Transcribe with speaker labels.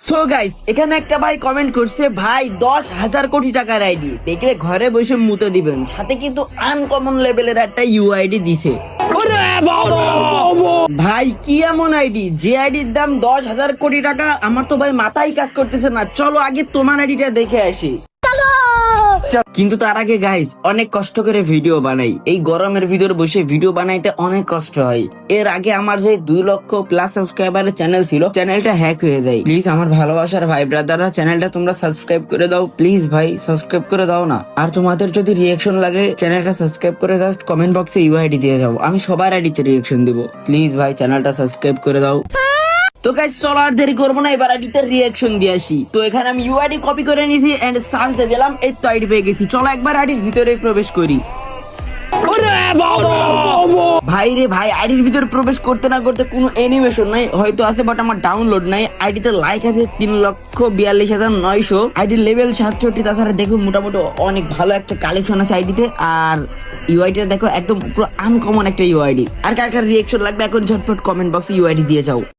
Speaker 1: So guys, এখানে একটা ভাই কমেন্ট করছে, ভাই 10,000 কোটি টাকার আইডি দেখলে ঘরে বসে মুতে দিবেন, সাথে কিন্তু আনকমন লেভেলের একটা ইউআইডি দিছে। ভাই কি এমন আইডি যে আইডির দাম 10,000 কোটি টাকা? আমার তো ভাই মাথায় কাজ করতেছে না। চলো আগে তোমার আইডিটা দেখে আসি। কিন্তু তার আগে গাইস, অনেক কষ্ট করে ভিডিও বানাই। এই গরমের ভিতরে বসে ভিডিও বানাইতে অনেক কষ্ট হয়। এর আগে আমার যে 2 লক্ষ প্লাস সাবস্ক্রাইবারের চ্যানেল ছিল, চ্যানেলটা হ্যাক হয়ে যায়। প্লিজ আমার ভালোবাসার ভাই ব্রাদাররা, চ্যানেলটা তোমরা সাবস্ক্রাইব করে দাও প্লিজ ভাই, সাবস্ক্রাইব করে দাও না। আর তোমাদের যদি রিয়াকশন লাগে, চ্যানেলটা সাবস্ক্রাইব করে জাস্ট কমেন্ট বক্সে ইউআইডি দিয়ে যাও, আমি সবার আইডিতে রিয়াকশন দিব। প্লিজ ভাই চ্যানেলটা সাবস্ক্রাইব করে দাও। তো গাইস চলো আর দেরি করবো না, এবার আইডিতে রিয়াকশন দিয়ে আসি। তো এখানে আমি ইউআইডি কপি করে নিয়েছি এন্ড সার্চ দিয়ে দিলাম, এই তো আইডি পেয়ে গেছি। চলো একবার আইডির ভিতরে প্রবেশ করি। ভাই রে ভাই, আইডির ভিতরে প্রবেশ করতে না করতে কোনো অ্যানিমেশন নাই, হয়তো আছে বাট আমার ডাউনলোড নাই। আইডিতে লাইক আছে 3,42,900, আইডির লেভেল 67। তাছাড়া দেখো মোটামুটি অনেক ভালো একটা কালেকশন আছে আইডিতে। আর ইউআইডিটা দেখো একদম পুরো আনকমন একটা ইউআইডি। আর কার কার রিয়াকশন লাগবে এখন ঝটপট কমেন্ট বক্সে ইউআইডি দিয়ে যাও।